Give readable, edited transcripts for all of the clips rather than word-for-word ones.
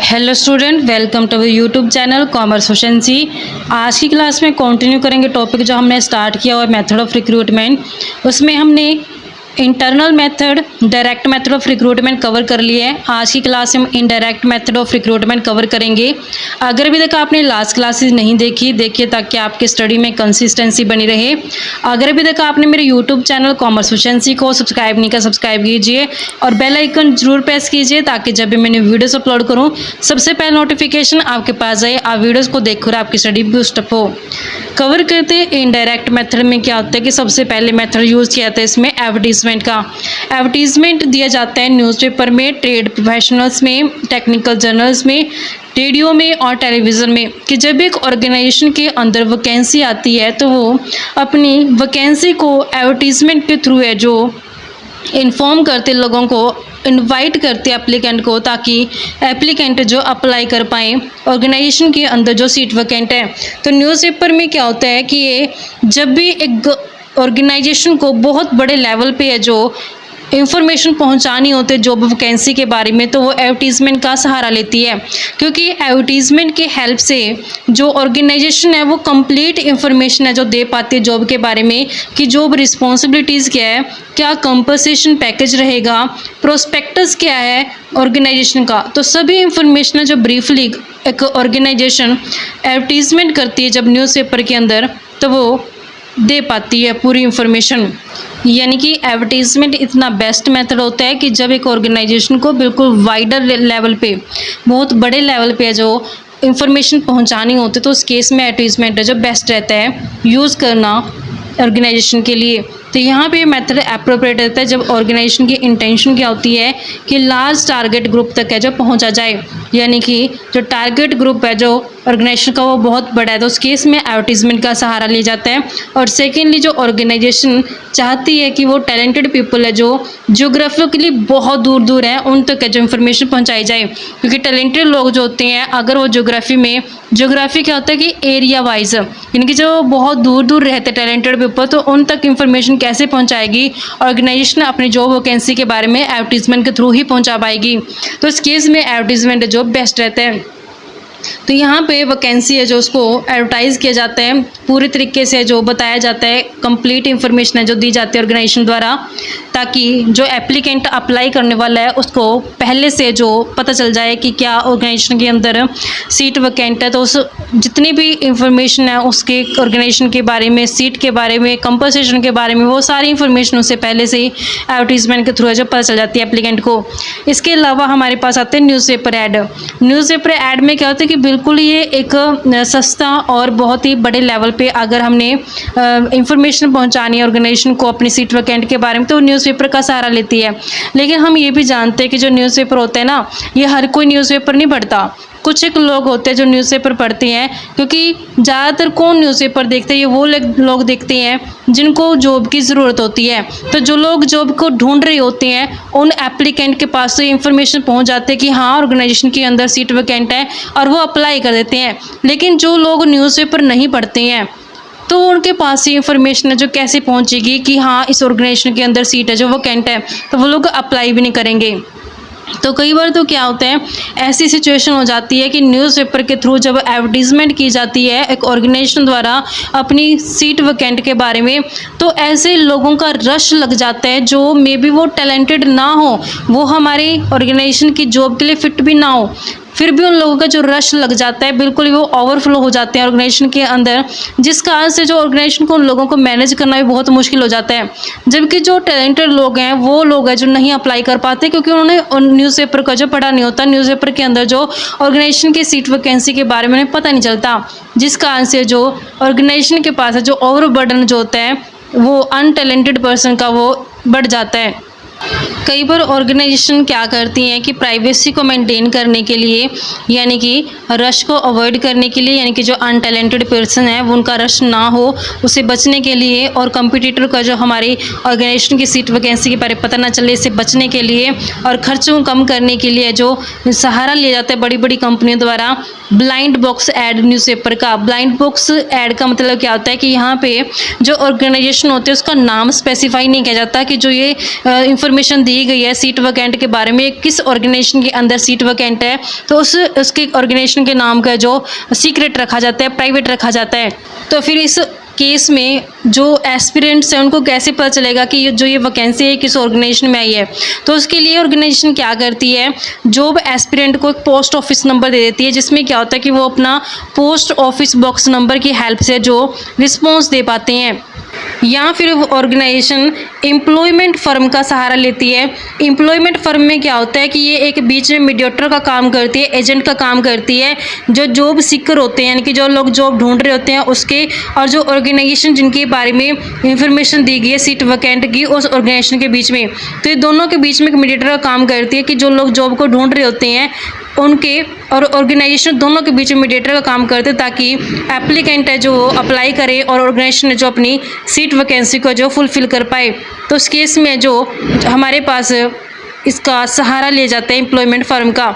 Hello student, welcome to YouTube channel commerce efficiency. आज की class में कंटिन्यू करेंगे टॉपिक जो हमने स्टार्ट किया हुआ है मेथड ऑफ रिक्रूटमेंट। उसमें हमने internal method, direct method of recruitment cover कर लिया है। आज की क्लास में हम indirect method of recruitment cover करेंगे। अगर अभी तक आपने लास्ट क्लासेस नहीं देखी, देखिए ताकि आपकी स्टडी में कंसिस्टेंसी बनी रहे। अगर अभी तक आपने मेरे यूट्यूब चैनल कॉमर्स एफिशिएंसी को सब्सक्राइब नहीं किया, सब्सक्राइब कीजिए और बेल आइकन जरूर प्रेस कीजिए ताकि जब भी मैंने वीडियोस अपलोड करूं सबसे पहले नोटिफिकेशन आपके पास आए। आप वीडियोस को देखकर आपकी स्टडी बूस्टअप हो। कवर करते हैं इनडायरेक्ट मेथड में क्या होता है कि सबसे पहले मेथड यूज़ किया जाता है इसमें एडवर्टीजमेंट का। एडवर्टीजमेंट दिया जाता है न्यूज़पेपर में, ट्रेड प्रोफेशनल्स में, टेक्निकल जर्नल्स में, रेडियो में और टेलीविज़न में कि जब एक ऑर्गेनाइजेशन के अंदर वैकेंसी आती है तो वो अपनी वैकेंसी को एडवर्टीजमेंट के थ्रू है जो इन्फॉर्म करते लोगों को, इनवाइट करते एप्लीकेंट को ताकि एप्लीकेंट जो अप्लाई कर पाएँ ऑर्गेनाइजेशन के अंदर जो सीट वैकेंट है। तो न्यूज़पेपर में क्या होता है कि ये जब भी एक ऑर्गेनाइजेशन को बहुत बड़े लेवल पे है जो इंफॉर्मेशन पहुंचानी होती है जॉब वैकेंसी के बारे में, तो वो एडवर्टीजमेंट का सहारा लेती है क्योंकि एडवर्टीजमेंट के हेल्प से जो ऑर्गेनाइजेशन है वो कंप्लीट इंफॉर्मेशन है जो दे पाती है जॉब के बारे में कि जॉब रिस्पॉन्सिबिलिटीज़ क्या है, क्या कंपनसेशन पैकेज रहेगा, प्रोस्पेक्टस क्या है ऑर्गेनाइजेशन का। तो सभी इंफॉर्मेशन है जो ब्रीफली एक ऑर्गेनाइजेशन एडवर्टीजमेंट करती है जब न्यूज़पेपर के अंदर, तो वो दे पाती है पूरी इंफॉर्मेशन। यानी कि एडवर्टीजमेंट इतना बेस्ट मेथड होता है कि जब एक ऑर्गेनाइजेशन को बिल्कुल वाइडर लेवल पे, बहुत बड़े लेवल पे जो इंफॉर्मेशन पहुंचानी होती है, तो उस केस में एडवर्टीजमेंट है जो बेस्ट रहता है यूज़ करना ऑर्गेनाइजेशन के लिए। तो यहाँ पे मेथड अप्रोप्रिएट रहता है जब ऑर्गेनाइजेशन की इंटेंशन क्या होती है कि लार्ज टारगेट ग्रुप तक है जो पहुँचा जाए, यानी कि जो टारगेट ग्रुप है जो ऑर्गेनाइजेशन का वो बहुत बड़ा है, तो उस केस में एडवर्टीजमेंट का सहारा लिया जाता है। और सेकेंडली जो ऑर्गेनाइजेशन चाहती है कि वो टैलेंटेड पीपल है जो ज्योग्राफिकली बहुत दूर दूर है उन तक जो इन्फॉर्मेशन पहुंचाई जाए, क्योंकि टैलेंटेड लोग जो होते हैं अगर वो ज्योग्राफी क्या होता है कि एरिया वाइज, यानी कि जो बहुत दूर दूर रहते हैं टैलेंटेड पीपल, तो उन तक इन्फॉर्मेशन कैसे पहुंचाएगी ऑर्गेनाइजेशन अपनी जॉब वैकेंसी के बारे में एडवर्टीजमेंट के थ्रू ही पहुंचा पाएगी। तो इस केस में एडवर्टीजमेंट जो बेस्ट रहता है। तो यहाँ पे वैकेंसी है जो उसको एडवर्टाइज़ किया जाता है पूरे तरीके से, जो बताया जाता है कंप्लीट इन्फॉर्मेशन है जो दी जाती है ऑर्गेनाइजेशन द्वारा, ताकि जो एप्लीकेंट अप्लाई करने वाला है उसको पहले से जो पता चल जाए कि क्या ऑर्गेनाइजेशन के अंदर सीट वैकेंट है। तो उस जितनी भी इंफॉर्मेशन है उसके ऑर्गेनाइजेशन के बारे में, सीट के बारे में, कंपनसेशन के बारे में, वो सारी इंफॉर्मेशन उससे पहले से ही एडवर्टीजमेंट के थ्रू है जो पता चल जाती है एप्लीकेंट को। इसके अलावा हमारे पास आते हैं न्यूज़पेपर ऐड। न्यूज़पेपर ऐड में क्या होता है कि बिल्कुल ये एक सस्ता और बहुत ही बड़े लेवल पे अगर हमने इंफॉर्मेशन पहुंचानी है ऑर्गेनाइजेशन को अपनी सीट वैकेंट के बारे में, तो न्यूज़पेपर का सहारा लेती है। लेकिन हम ये भी जानते हैं कि जो न्यूज़पेपर होता है ना, ये हर कोई न्यूज़पेपर नहीं पढ़ता। कुछ एक लोग होते हैं जो न्यूज़पेपर पढ़ते हैं, क्योंकि ज़्यादातर कौन न्यूज़पेपर देखते हैं, ये वो लोग देखते हैं जिनको जॉब की ज़रूरत होती है। तो जो लोग जॉब को ढूंढ रहे होते हैं उन एप्लीकेंट के पास तो इन्फॉर्मेशन पहुंच जाती है कि हाँ ऑर्गेनाइजेशन के अंदर सीट वैकेंट है और वो अप्लाई कर देते हैं। लेकिन जो लोग न्यूज़पेपर नहीं पढ़ते हैं तो उनके पास ये इन्फॉर्मेशन है जो कैसे पहुंचेगी कि हाँ इस ऑर्गेनाइजेशन के अंदर सीट है जो वैकेंट है, तो वो लोग अप्लाई भी नहीं करेंगे। तो कई बार तो क्या होता है, ऐसी सिचुएशन हो जाती है कि न्यूज़पेपर के थ्रू जब एडवर्टीजमेंट की जाती है एक ऑर्गेनाइजेशन द्वारा अपनी सीट वैकेंट के बारे में, तो ऐसे लोगों का रश लग जाता है जो मे बी वो टैलेंटेड ना हो, वो हमारी ऑर्गेनाइजेशन की जॉब के लिए फिट भी ना हो, फिर भी उन लोगों का जो रश लग जाता है बिल्कुल वो ओवरफ्लो हो जाते हैं ऑर्गेनाइजेशन के अंदर, जिस कारण से जो ऑर्गेनाइजेशन को उन लोगों को मैनेज करना भी बहुत मुश्किल हो जाता है। जबकि जो टैलेंटेड लोग हैं वो लोग हैं जो नहीं अप्लाई कर पाते क्योंकि उन्होंने न्यूज़पेपर का जो पढ़ा नहीं होता, न्यूज़पेपर के अंदर जो ऑर्गेनाइजेशन की सीट वैकेंसी के बारे में उन्हें पता नहीं चलता, जिस कारण से जो ऑर्गेनाइजेशन के पास है जो ओवरबर्डन जो होता है वो अनटैलेंटेड पर्सन का वो बढ़ जाता है। कई बार ऑर्गेनाइजेशन क्या करती हैं कि प्राइवेसी को मेंटेन करने के लिए, यानी कि रश को अवॉइड करने के लिए, यानी कि जो अनटैलेंटेड पर्सन है वो उनका रश ना हो उसे बचने के लिए, और कंपटीटर का जो हमारी ऑर्गेनाइजेशन की सीट वैकेंसी के बारे में पता ना चले इससे बचने के लिए और खर्चों को कम करने के लिए जो सहारा लिया जाता है बड़ी बड़ी कंपनियों द्वारा ब्लाइंड बॉक्स ऐड न्यूज़पेपर का। ब्लाइंड बॉक्स ऐड का मतलब क्या होता है कि यहाँ पे जो ऑर्गेनाइजेशन होती है उसका नाम स्पेसिफाई नहीं किया जाता कि जो ये इन्फॉर्मेशन दी गई है सीट वैकेंट के बारे में, किस ऑर्गेनाइजेशन के अंदर सीट वैकेंट है, तो उसके ऑर्गेनाइजेशन के नाम का जो सीक्रेट रखा जाता है, प्राइवेट रखा जाता है। तो फिर इस केस में जो एस्पिरेंट्स हैं उनको कैसे पता चलेगा कि ये वैकेंसी है किस ऑर्गेनाइजेशन में आई है। तो उसके लिए ऑर्गेनाइजेशन क्या करती है, जॉब एस्पिरेंट को एक पोस्ट ऑफिस नंबर दे देती है, जिसमें क्या होता है कि वो अपना पोस्ट ऑफिस बॉक्स नंबर की हेल्प से जो रिस्पॉन्स दे पाते हैं। या फिर ऑर्गेनाइजेशन एम्प्लॉयमेंट फर्म का सहारा लेती है। एम्प्लॉयमेंट फर्म में क्या होता है कि ये एक बीच में मीडिएटर का काम करती है, एजेंट का काम करती है। जो जॉब सीकर होते हैं, यानी कि जो लोग जॉब ढूंढ रहे होते हैं उसके, और जो ऑर्गेनाइजेशन जिनके बारे में इंफॉर्मेशन दी गई है सीट वैकेंट की, उस ऑर्गेनाइजेशन के बीच में, तो ये दोनों के बीच में एक मीडिएटर का काम करती है कि जो लोग जॉब को ढूंढ रहे होते हैं उनके और ऑर्गेनाइजेशन दोनों के बीच में मीडिएटर का काम करते हैं, ताकि एप्लीकेंट है जो अप्लाई करे और ऑर्गेनाइजेशन है जो अपनी सीट वैकेंसी को जो फुलफिल कर पाए। तो उस केस में जो हमारे पास इसका सहारा ले जाते हैं एम्प्लॉयमेंट फर्म का।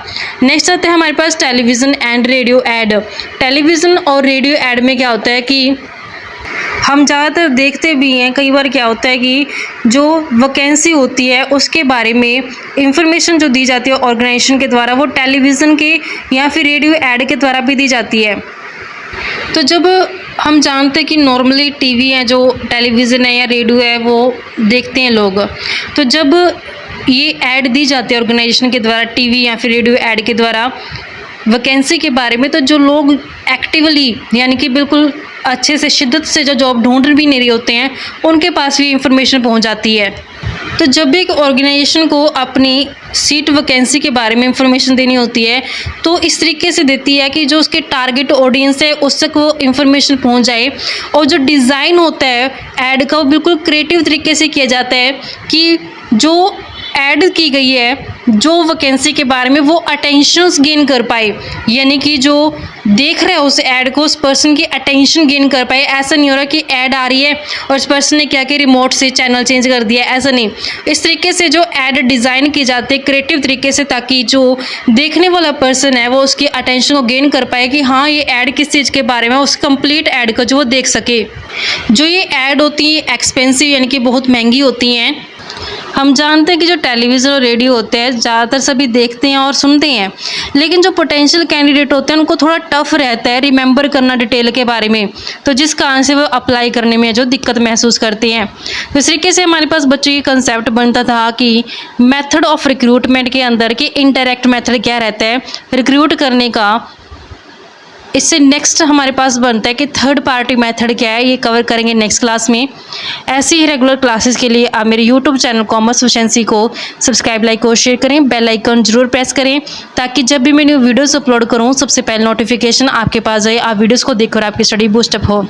नेक्स्ट आते हैं हमारे पास television and radio ad. Television और रेडियो ऐड में क्या होता है कि हम ज़्यादातर देखते भी हैं, कई बार क्या होता है कि जो वैकेंसी होती है उसके बारे में इंफॉर्मेशन जो दी जाती है ऑर्गेनाइजेशन के द्वारा, वो टेलीविज़न के या फिर रेडियो ऐड के द्वारा भी दी जाती है। तो जब हम जानते हैं कि नॉर्मली टीवी है, जो टेलीविज़न है या रेडियो है, वो देखते हैं लोग, तो जब ये ऐड दी जाती है ऑर्गेनाइजेशन के द्वारा टीवी या फिर रेडियो ऐड के द्वारा वैकेंसी के बारे में, तो जो लोग एक्टिवली यानी कि बिल्कुल अच्छे से शिद्दत से जो जॉब ढूंढ भी नहीं रहे होते हैं उनके पास भी इंफॉर्मेशन पहुंच जाती है। तो जब भी एक ऑर्गेनाइजेशन को अपनी सीट वैकेंसी के बारे में इंफॉर्मेशन देनी होती है तो इस तरीके से देती है कि जो उसके टारगेट ऑडियंस है उस तक वो इंफॉर्मेशन पहुंच जाए, और जो डिज़ाइन होता है ऐड का वो बिल्कुल क्रिएटिव तरीके से किया जाता है कि जो ऐड की गई है जो वैकेंसी के बारे में वो अटेंशंस गेन कर पाए, यानी कि जो देख रहे हैं उस ऐड को उस पर्सन की अटेंशन गेन कर पाए। ऐसा नहीं हो रहा कि ऐड आ रही है और उस पर्सन ने क्या कि रिमोट से चैनल चेंज कर दिया, ऐसा नहीं। इस तरीके से जो ऐड डिज़ाइन की जाती है क्रिएटिव तरीके से, ताकि जो देखने वाला पर्सन है वो उसकी अटेंशन को गेन कर पाए कि हाँ ये ऐड किस चीज़ के बारे में, उस कंप्लीट ऐड को जो वो देख सके। जो ये ऐड होती है एक्सपेंसिव यानी कि बहुत महंगी होती हैं। हम जानते हैं कि जो टेलीविज़न और रेडियो होते हैं ज़्यादातर सभी देखते हैं और सुनते हैं, लेकिन जो पोटेंशियल कैंडिडेट होते हैं उनको थोड़ा टफ रहता है रिमेंबर करना डिटेल के बारे में, तो जिस कारण से वो अप्लाई करने में जो दिक्कत महसूस करते हैं। तो इस तरीके से हमारे पास बच्चों की कंसेप्ट बनता था कि मेथड ऑफ रिक्रूटमेंट के अंदर के इंटरेक्ट मेथड क्या रहता है रिक्रूट करने का। इससे नेक्स्ट हमारे पास बनता है कि थर्ड पार्टी मेथड क्या है, ये कवर करेंगे नेक्स्ट क्लास में। ऐसी ही रेगुलर क्लासेस के लिए आप मेरे यूट्यूब चैनल कॉमर्स एफिशिएंसी को सब्सक्राइब, लाइक और शेयर करें। बेल आइकन जरूर प्रेस करें ताकि जब भी मैं न्यू वीडियोस अपलोड करूं सबसे पहले नोटिफिकेशन आपके पास आए, आप वीडियोस को देखकर आपकी स्टडी बूस्टअप हो।